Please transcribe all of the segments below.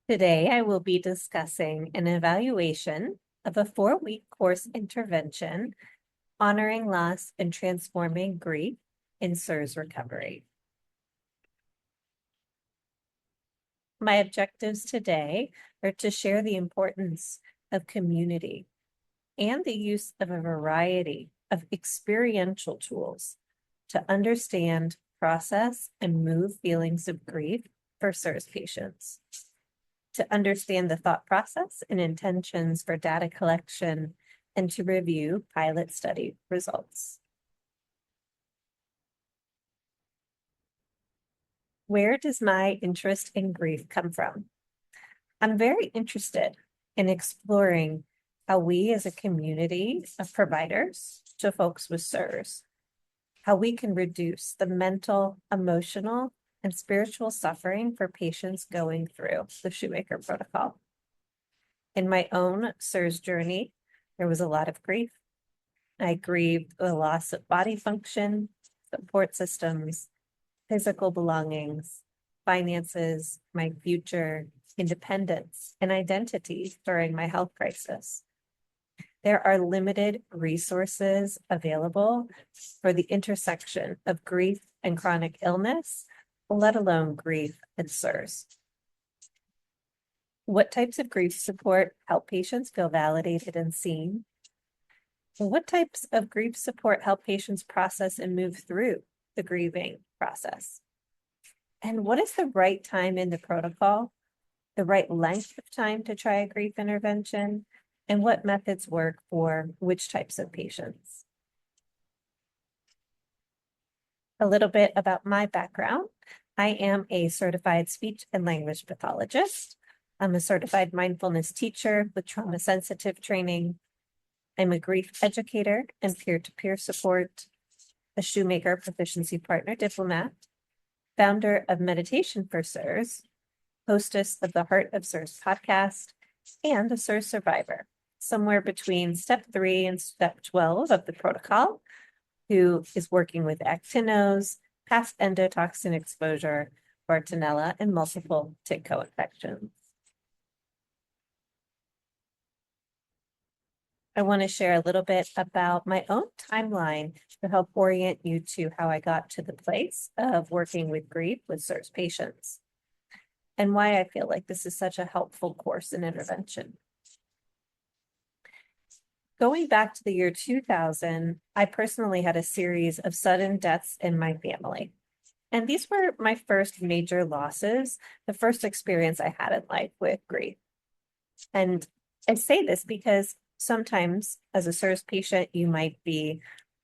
Today, I will be discussing an evaluation of a 4-week course intervention honoring loss and transforming grief in CIRS recovery. My objectives today are to share the importance of community and the use of a variety of experiential tools to understand, process, and move feelings of grief for CIRS patients, to understand the thought process and intentions for data collection, and to review pilot study results. Where does my interest in grief come from? I'm very interested in exploring how we as a community of providers to folks with CIRS, how we can reduce the mental, emotional, and spiritual suffering for patients going through the Shoemaker protocol. In my own CIRS journey, there was a lot of grief. I grieved the loss of body function, support systems, physical belongings, finances, my future, independence, and identity during my health crisis. There are limited resources available for the intersection of grief and chronic illness, let alone grief and CIRS. What types of grief support help patients feel validated and seen? What types of grief support help patients process and move through the grieving process? And what is the right time in the protocol, the right length of time to try a grief intervention, and what methods work for which types of patients? A little bit about my background. I am a certified speech and language pathologist. I'm a certified mindfulness teacher with trauma-sensitive training. I'm a grief educator and peer-to-peer support, a Shoemaker Proficiency Partner diplomat, founder of Meditation for CIRS, hostess of the Heart of CIRS podcast, and a CIRS survivor, somewhere between step 3 and step 12 of the protocol, who is working with actinos, past endotoxin exposure, Bartonella, and multiple tick co-infections. I want to share a little bit about my own timeline to help orient you to how I got to the place of working with grief with CIRS patients, and why I feel like this is such a helpful course in intervention. Going back to the year 2000, I personally had a series of sudden deaths in my family. And these were my first major losses, the first experience I had in life with grief. And I say this because sometimes as a CIRS patient, you might be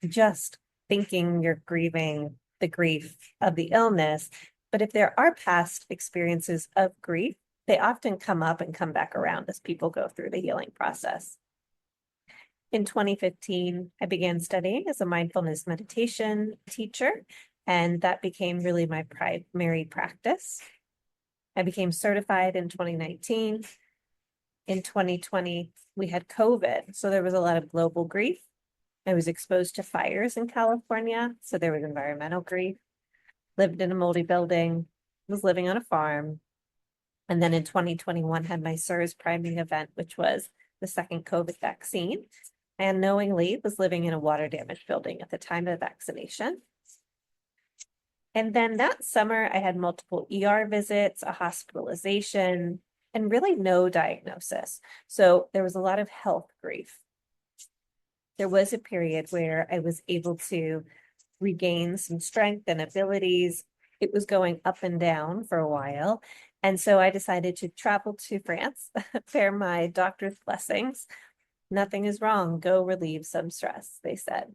just thinking you're grieving the grief of the illness. But if there are past experiences of grief, they often come up and come back around as people go through the healing process. In 2015, I began studying as a mindfulness meditation teacher, and that became really my primary practice. I became certified in 2019. In 2020, we had COVID, so there was a lot of global grief. I was exposed to fires in California, so there was environmental grief. Lived in a moldy building, was living on a farm. And then in 2021, had my CIRS priming event, which was the second COVID vaccine. I unknowingly was living in a water damaged building at the time of vaccination. And then that summer, I had multiple ER visits, a hospitalization, and really no diagnosis. So there was a lot of health grief. There was a period where I was able to regain some strength and abilities. It was going up and down for a while. And so I decided to travel to France, bear my doctor's blessings. Nothing is wrong. Go relieve some stress, they said.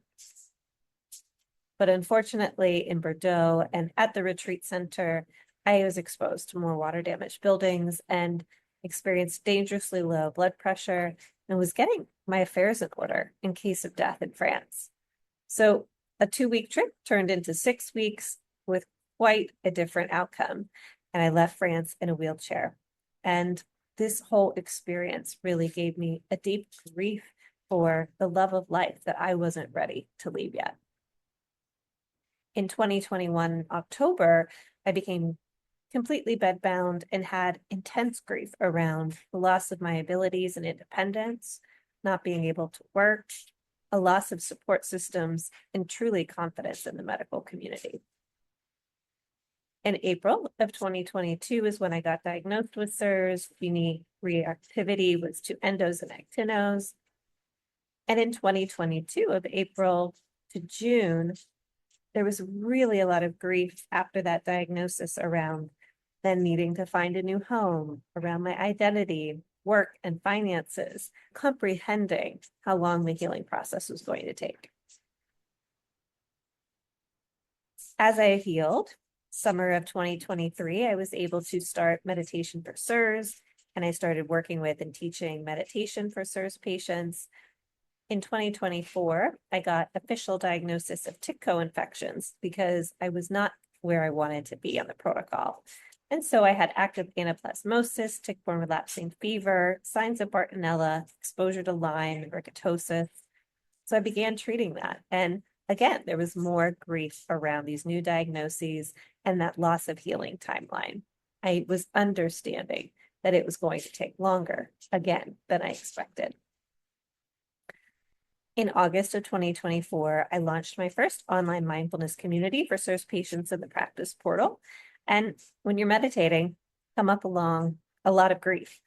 But unfortunately, in Bordeaux and at the retreat center, I was exposed to more water damaged buildings and experienced dangerously low blood pressure and was getting my affairs in order in case of death in France. So a 2-week trip turned into 6 weeks with quite a different outcome. And I left France in a wheelchair. And this whole experience really gave me a deep grief for the love of life that I wasn't ready to leave yet. In 2021, October, I became completely bedbound and had intense grief around the loss of my abilities and independence, not being able to work, a loss of support systems, and truly confidence in the medical community. In April of 2022 is when I got diagnosed with CIRS. Unique reactivity was to endos and actinos. And in 2022, of April to June, there was really a lot of grief after that diagnosis around then needing to find a new home, around my identity, work, and finances, comprehending how long the healing process was going to take. As I healed, summer of 2023, I was able to start meditation for CIRS, and I started working with and teaching meditation for CIRS patients. In 2024, I got official diagnosis of tick co-infections because I was not where I wanted to be on the protocol. And so I had active anaplasmosis, tick-borne relapsing fever, signs of Bartonella, exposure to Lyme, and rickettsiosis. So I began treating that. And again, there was more grief around these new diagnoses and that loss of healing timeline. I was understanding that it was going to take longer, again, than I expected. In August of 2024, I launched my first online mindfulness community for CIRS patients in the practice portal. And when you're meditating, come up along a lot of grief.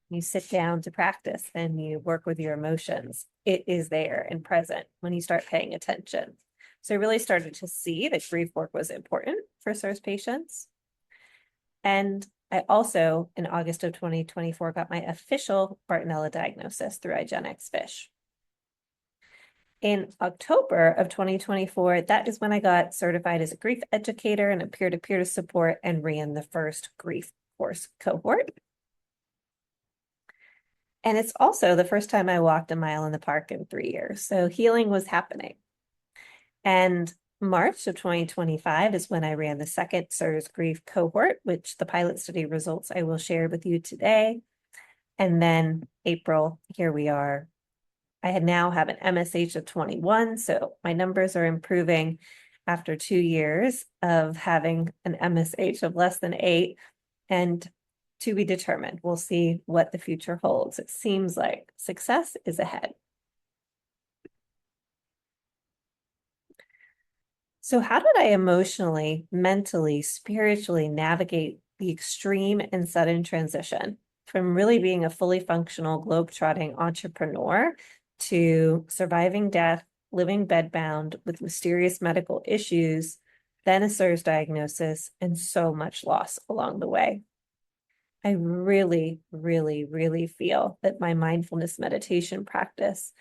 You sit down to practice and you work with your emotions. It is there and present when you start paying attention. So I really started to see that grief work was important for CIRS patients. And I also, in August of 2024, got my official Bartonella diagnosis through IGeneX Fish. In October of 2024, that is when I got certified as a grief educator and a peer-to-peer support and ran the first grief course cohort. And it's also the first time I walked a mile in the park in 3 years. So healing was happening. And March of 2025 is when I ran the second CIRS grief cohort, which the pilot study results I will share with you today. And then April, here we are. I now have an MSH of 21, so my numbers are improving after 2 years of having an MSH of less than 8, and to be determined. We'll see what the future holds. It seems like success is ahead. So how did I emotionally, mentally, spiritually navigate the extreme and sudden transition from really being a fully functional globe-trotting entrepreneur to surviving death, living bedbound with mysterious medical issues, then a CIRS diagnosis, and so much loss along the way? I really, really, really feel that my mindfulness meditation practice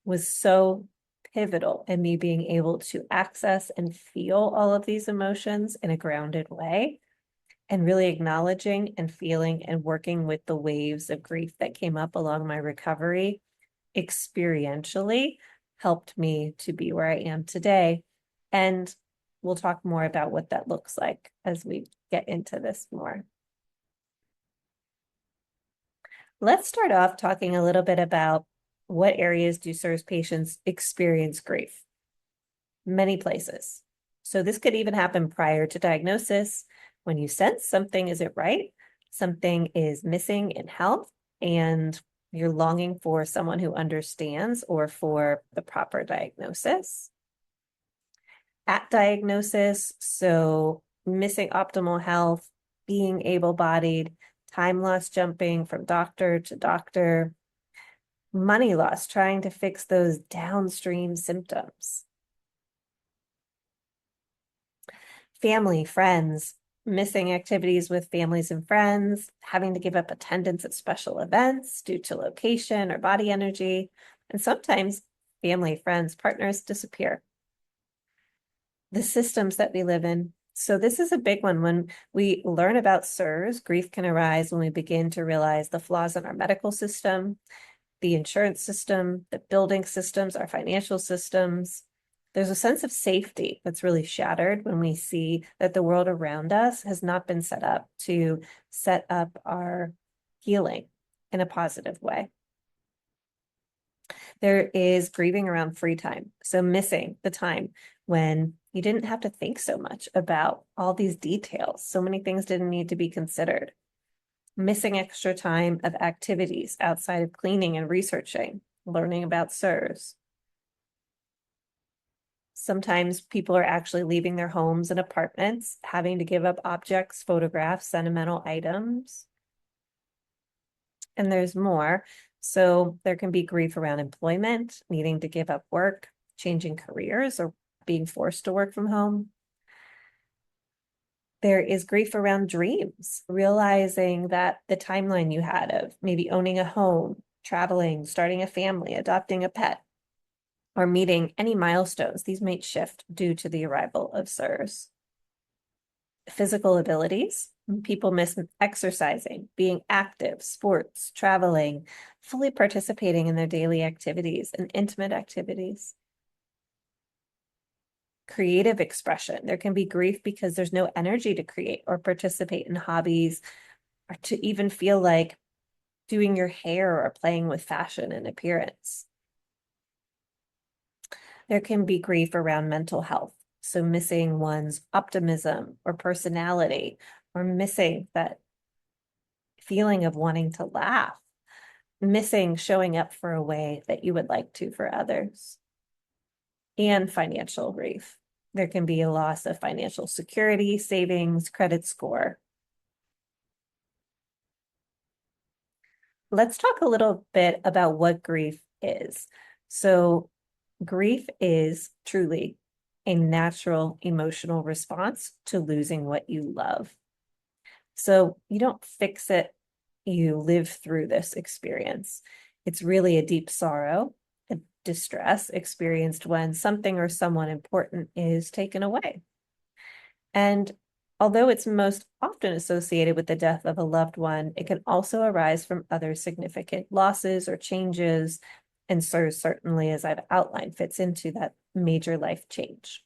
was so pivotal in me being able to access and feel all of these emotions in a grounded way, and really acknowledging and feeling and working with the waves of grief that came up along my recovery experientially helped me to be where I am today. And we'll talk more about what that looks like as we get into this more. Let's start off talking a little bit about what areas do CIRS patients experience grief? Many places. So this could even happen prior to diagnosis, when you sense something isn't right, something is missing in health, and you're longing for someone who understands or for the proper diagnosis. At diagnosis, so missing optimal health, being able-bodied, time loss jumping from doctor to doctor, money loss trying to fix those downstream symptoms. Family, friends, missing activities with families and friends, having to give up attendance at special events due to location or body energy, and sometimes family, friends, partners disappear. The systems that we live in. So this is a big one. When we learn about CIRS, grief can arise when we begin to realize the flaws in our medical system, the insurance system, the building systems, our financial systems. There's a sense of safety that's really shattered when we see that the world around us has not been set up to set up our healing in a positive way. There is grieving around free time. So missing the time when You didn't have to think so much about all these details. So many things didn't need to be considered. Missing extra time of activities outside of cleaning and researching, learning about CIRS. Sometimes people are actually leaving their homes and apartments, having to give up objects, photographs, sentimental items. And there's more. So there can be grief around employment, needing to give up work, changing careers, or being forced to work from home. There is grief around dreams, realizing that the timeline you had of maybe owning a home, traveling, starting a family, adopting a pet, or meeting any milestones, these might shift due to the arrival of CIRS. Physical abilities, people miss exercising, being active, sports, traveling, fully participating in their daily activities and intimate activities. Creative expression. There can be grief because there's no energy to create or participate in hobbies or to even feel like doing your hair or playing with fashion and appearance. There can be grief around mental health. So missing one's optimism or personality, or missing that feeling of wanting to laugh, missing showing up for a way that you would like to for others. And financial grief. There can be a loss of financial security, savings, credit score. Let's talk a little bit about what grief is. So grief is truly a natural emotional response to losing what you love. So you don't fix it, you live through this experience. It's really a deep sorrow, a distress experienced when something or someone important is taken away. And although it's most often associated with the death of a loved one, it can also arise from other significant losses or changes. And CIRS certainly, as I've outlined, fits into that major life change.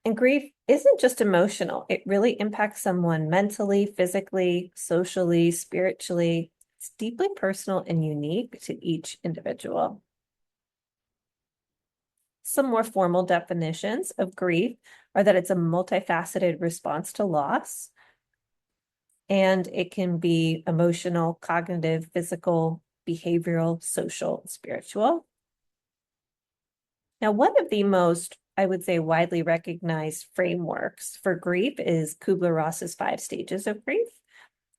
And grief isn't just emotional. It really impacts someone mentally, physically, socially, spiritually. It's deeply personal and unique to each individual. Some more formal definitions of grief are that it's a multifaceted response to loss, and it can be emotional, cognitive, physical, behavioral, social, spiritual. Now, one of the most, I would say, widely recognized frameworks for grief is Kubler-Ross's 5 stages of grief,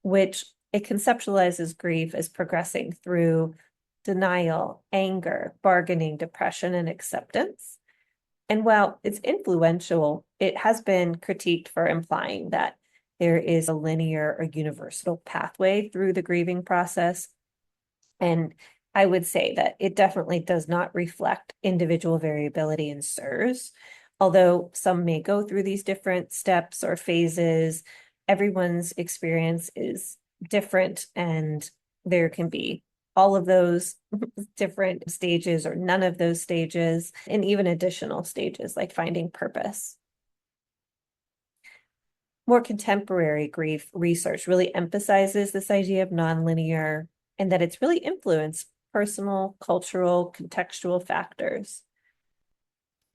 which it conceptualizes grief as progressing through denial, anger, bargaining, depression, and acceptance. And while it's influential, it has been critiqued for implying that there is a linear or universal pathway through the grieving process. And I would say that it definitely does not reflect individual variability in CIRS. Although some may go through these different steps or phases, everyone's experience is different, and there can be all of those different stages or none of those stages, and even additional stages like finding purpose. More contemporary grief research really emphasizes this idea of nonlinear, and that it's really influenced personal, cultural, contextual factors.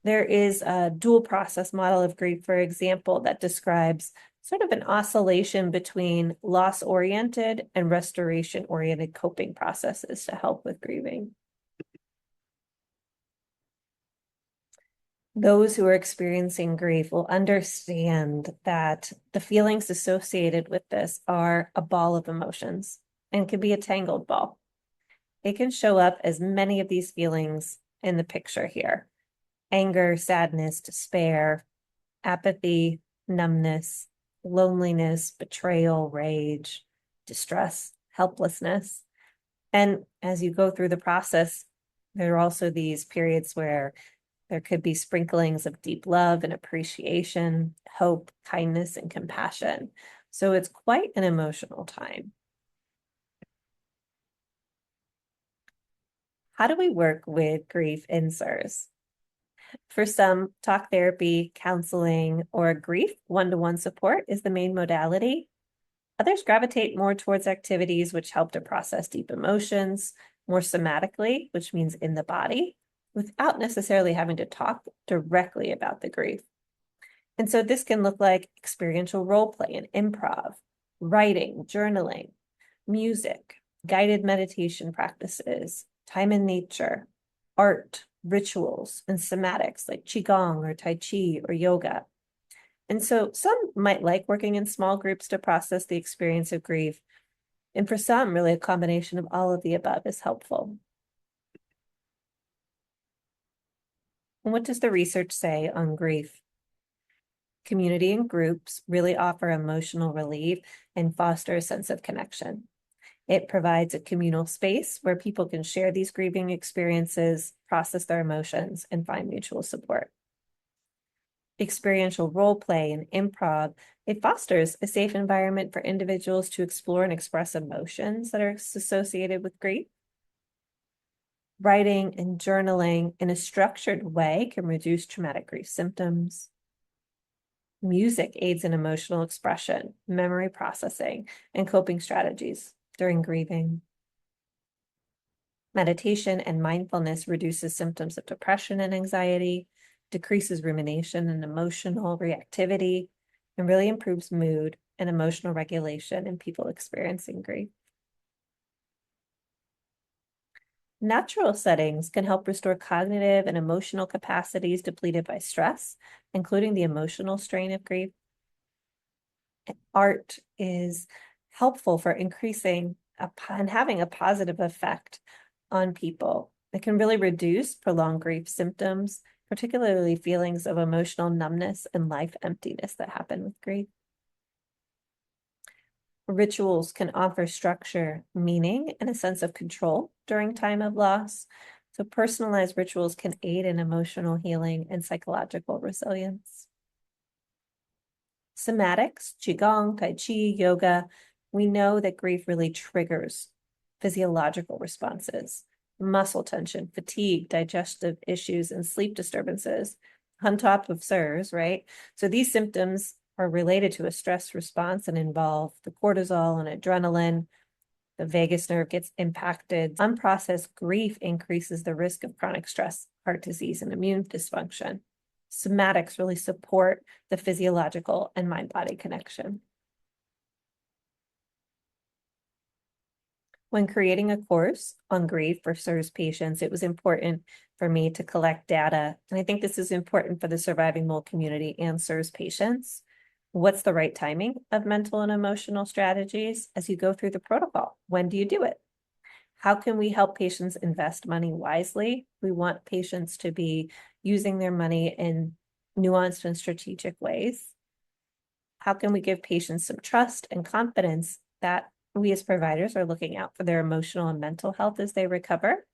There is a dual process model of grief, for example, that describes sort of an oscillation between loss-oriented and restoration-oriented coping processes to help with grieving. Those who are experiencing grief will understand that the feelings associated with this are a ball of emotions and can be a tangled ball. It can show up as many of these feelings in the picture here: anger, sadness, despair, apathy, numbness, loneliness, betrayal, rage, distress, helplessness. And as you go through the process, there are also these periods where there could be sprinklings of deep love and appreciation, hope, kindness, and compassion. So it's quite an emotional time. How do we work with grief in CIRS? For some, talk therapy, counseling, or grief one-to-one support is the main modality. Others gravitate more towards activities which help to process deep emotions more somatically, which means in the body. without necessarily having to talk directly about the grief. And so this can look like experiential role play and improv, writing, journaling, music, guided meditation practices, time in nature, art, rituals, and somatics like Qigong or Tai Chi or yoga. And so some might like working in small groups to process the experience of grief. And for some, really a combination of all of the above is helpful. And what does the research say on grief? Community and groups really offer emotional relief and foster a sense of connection. It provides a communal space where people can share these grieving experiences, process their emotions, and find mutual support. Experiential role play and improv, it fosters a safe environment for individuals to explore and express emotions that are associated with grief. Writing and journaling in a structured way can reduce traumatic grief symptoms. Music aids in emotional expression, memory processing, and coping strategies during grieving. Meditation and mindfulness reduces symptoms of depression and anxiety, decreases rumination and emotional reactivity, and really improves mood and emotional regulation in people experiencing grief. Natural settings can help restore cognitive and emotional capacities depleted by stress, including the emotional strain of grief. Art is helpful for increasing and having a positive effect on people. It can really reduce prolonged grief symptoms, particularly feelings of emotional numbness and life emptiness that happen with grief. Rituals can offer structure, meaning, and a sense of control during time of loss. So personalized rituals can aid in emotional healing and psychological resilience. Somatics, Qigong, Tai Chi, yoga, we know that grief really triggers physiological responses, muscle tension, fatigue, digestive issues, and sleep disturbances on top of CIRS, right? So these symptoms are related to a stress response and involve the cortisol and adrenaline. The vagus nerve gets impacted. Unprocessed grief increases the risk of chronic stress, heart disease, and immune dysfunction. Somatics really support the physiological and mind-body connection. When creating a course on grief for CIRS patients, it was important for me to collect data. And I think this is important for the surviving mold community and CIRS patients. What's the right timing of mental and emotional strategies as you go through the protocol? When do you do it? How can we help patients invest money wisely? We want patients to be using their money in nuanced and strategic ways. How can we give patients some trust and confidence that we as providers are looking out for their emotional and mental health as they recover?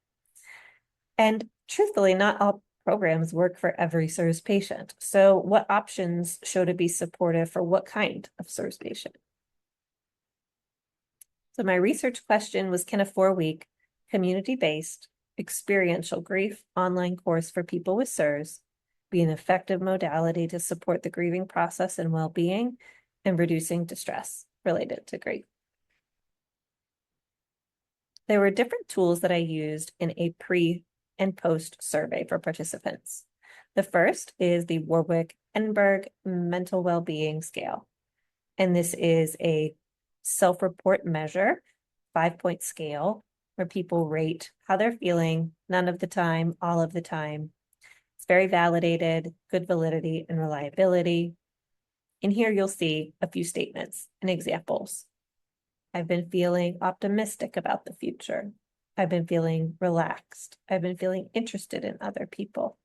And truthfully, not all programs work for every CIRS patient. So what options show to be supportive for what kind of CIRS patient? So my research question was, can a 4-week community-based experiential grief online course for people with CIRS be an effective modality to support the grieving process and well-being and reducing distress related to grief? There were different tools that I used in a pre and post survey for participants. The first is the Warwick-Enberg Mental Wellbeing Scale. And this is a self-report measure, 5-point scale, where people rate how they're feeling, none of the time, all of the time. It's very validated, good validity and reliability. In here, you'll see a few statements and examples. I've been feeling optimistic about the future. I've been feeling relaxed. I've been feeling interested in other people.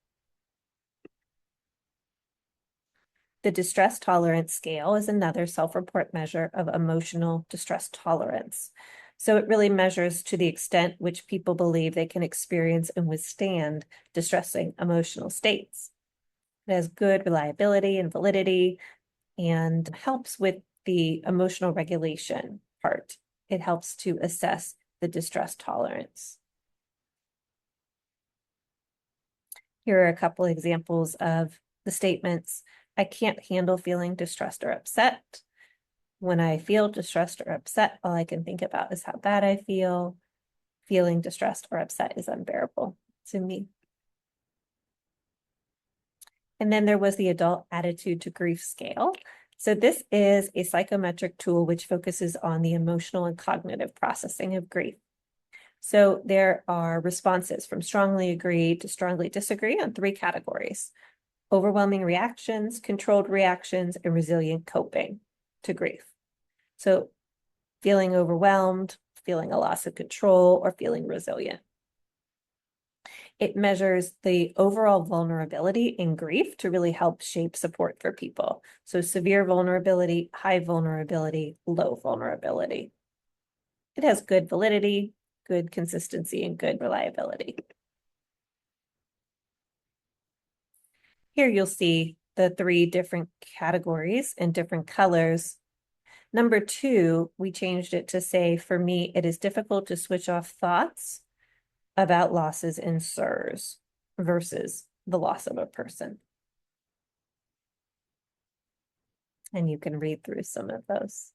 The distress tolerance scale is another self-report measure of emotional distress tolerance. So it really measures to the extent which people believe they can experience and withstand distressing emotional states. It has good reliability and validity and helps with the emotional regulation part. It helps to assess the distress tolerance. Here are a couple examples of the statements. I can't handle feeling distressed or upset. When I feel distressed or upset, all I can think about is how bad I feel. Feeling distressed or upset is unbearable to me. And then there was the adult attitude to grief scale. So this is a psychometric tool which focuses on the emotional and cognitive processing of grief. So there are responses from strongly agree to strongly disagree on 3 categories: overwhelming reactions, controlled reactions, and resilient coping to grief. So feeling overwhelmed, feeling a loss of control, or feeling resilient. It measures the overall vulnerability in grief to really help shape support for people. So severe vulnerability, high vulnerability, low vulnerability. It has good validity, good consistency, and good reliability. Here you'll see the 3 different categories in different colors. Number 2, we changed it to say, for me, it is difficult to switch off thoughts about losses in CIRS versus the loss of a person. And you can read through some of those.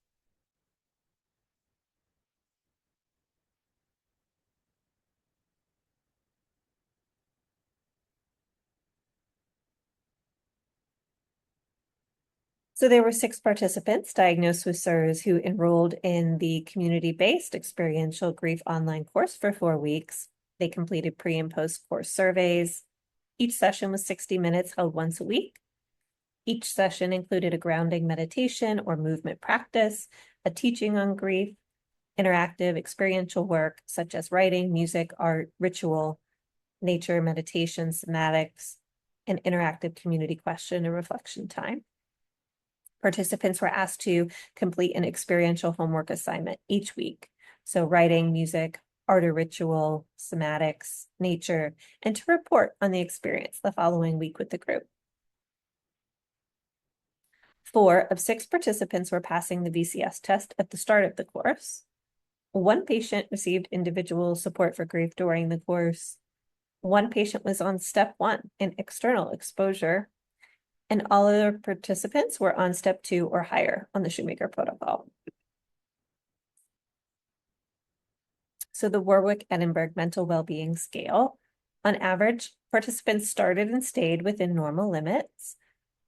So there were 6 participants diagnosed with CIRS who enrolled in the community-based experiential grief online course for 4 weeks. They completed pre- and post-course surveys. Each session was 60 minutes, held once a week. Each session included a grounding meditation or movement practice, a teaching on grief, interactive experiential work such as writing, music, art, ritual, nature, meditation, somatics, and interactive community question and reflection time. Participants were asked to complete an experiential homework assignment each week. So writing, music, art or ritual, somatics, nature, and to report on the experience the following week with the group. 4 of 6 participants were passing the VCS test at the start of the course. 1 patient received individual support for grief during the course. 1 patient was on step 1 in external exposure, and all other participants were on step 2 or higher on the Shoemaker protocol. So the Warwick-Edinburgh Mental Wellbeing Scale, on average, participants started and stayed within normal limits,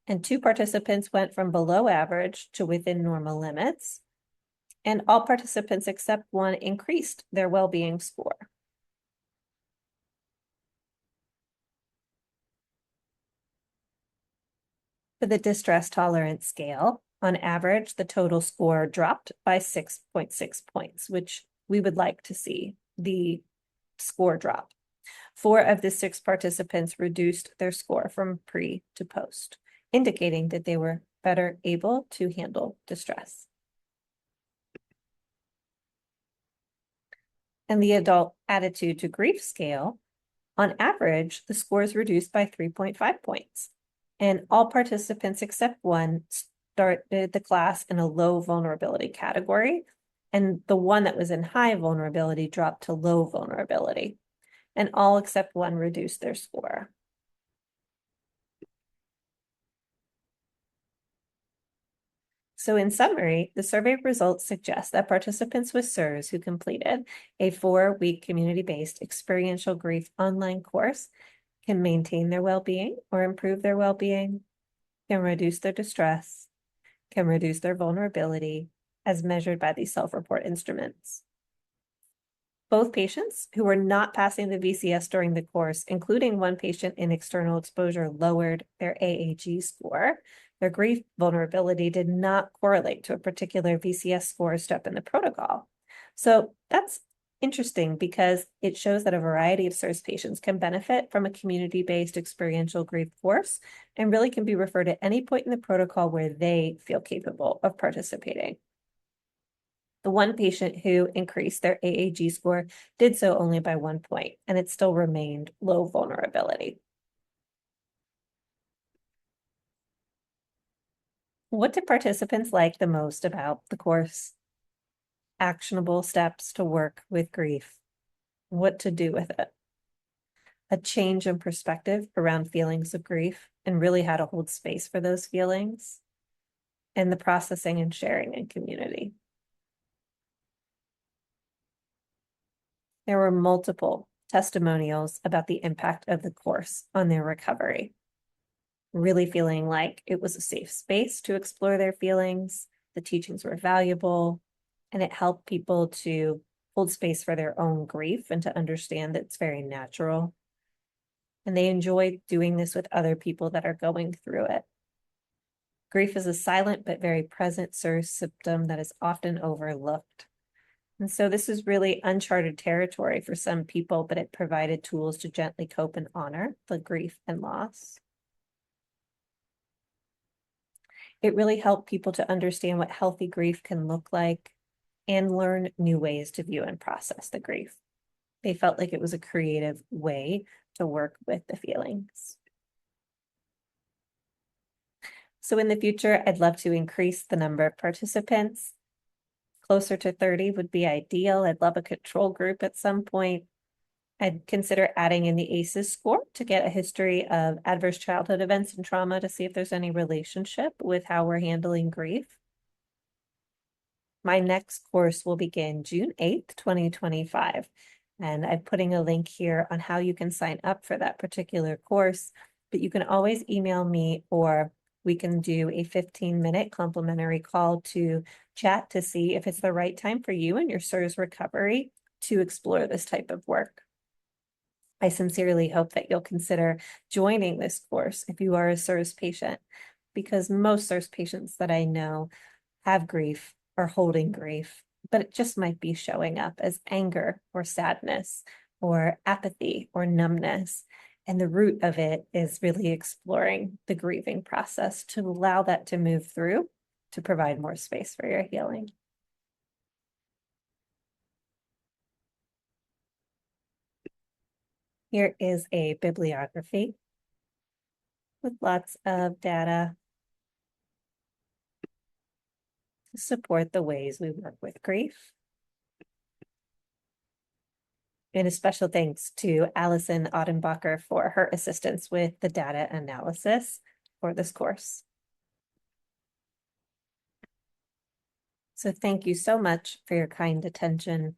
and 2 participants went from below average to within normal limits, and all participants except 1 increased their well-being score. For the distress tolerance scale, on average, the total score dropped by 6.6 points, which we would like to see the score drop. 4 of the 6 participants reduced their score from pre to post, indicating that they were better able to handle distress. And the adult attitude to grief scale, on average, the score is reduced by 3.5 points. And all participants except 1 started the class in a low vulnerability category, and the 1 that was in high vulnerability dropped to low vulnerability, and all except 1 reduced their score. So in summary, the survey results suggest that participants with CIRS who completed a 4-week community-based experiential grief online course can maintain their well-being or improve their well-being, can reduce their distress, can reduce their vulnerability as measured by these self-report instruments. Both patients who were not passing the VCS during the course, including 1 patient in external exposure, lowered their AAG score. Their grief vulnerability did not correlate to a particular VCS score step in the protocol. So that's interesting because it shows that a variety of CIRS patients can benefit from a community-based experiential grief course and really can be referred at any point in the protocol where they feel capable of participating. The 1 patient who increased their AAG score did so only by 1 point, and it still remained low vulnerability. What did participants like the most about the course? Actionable steps to work with grief. What to do with it. A change in perspective around feelings of grief and really how to hold space for those feelings. And the processing and sharing in community. There were multiple testimonials about the impact of the course on their recovery. really feeling like it was a safe space to explore their feelings. The teachings were valuable, and it helped people to hold space for their own grief and to understand that it's very natural. And they enjoy doing this with other people that are going through it. Grief is a silent but very present CIRS symptom that is often overlooked. And so this is really uncharted territory for some people, but it provided tools to gently cope and honor the grief and loss. It really helped people to understand what healthy grief can look like and learn new ways to view and process the grief. They felt like it was a creative way to work with the feelings. So in the future, I'd love to increase the number of participants. Closer to 30 would be ideal. I'd love a control group at some point. I'd consider adding in the ACEs score to get a history of adverse childhood events and trauma to see if there's any relationship with how we're handling grief. My next course will begin June 8th, 2025. And I'm putting a link here on how you can sign up for that particular course, but you can always email me, or we can do a 15-minute complimentary call to chat to see if it's the right time for you and your CIRS recovery to explore this type of work. I sincerely hope that you'll consider joining this course if you are a CIRS patient, because most CIRS patients that I know have grief or holding grief, but it just might be showing up as anger or sadness or apathy or numbness. And the root of it is really exploring the grieving process to allow that to move through to provide more space for your healing. Here is a bibliography with lots of data to support the ways we work with grief. And a special thanks to Allison Ottenbacher for her assistance with the data analysis for this course. So thank you so much for your kind attention.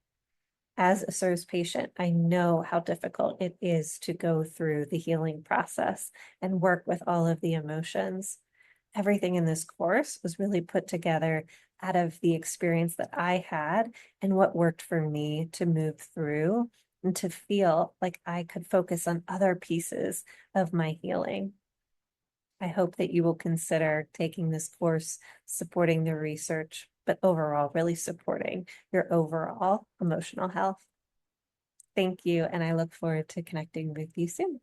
As a CIRS patient, I know how difficult it is to go through the healing process and work with all of the emotions. Everything in this course was really put together out of the experience that I had and what worked for me to move through and to feel like I could focus on other pieces of my healing. I hope that you will consider taking this course, supporting the research, but overall, really supporting your overall emotional health. Thank you, and I look forward to connecting with you soon.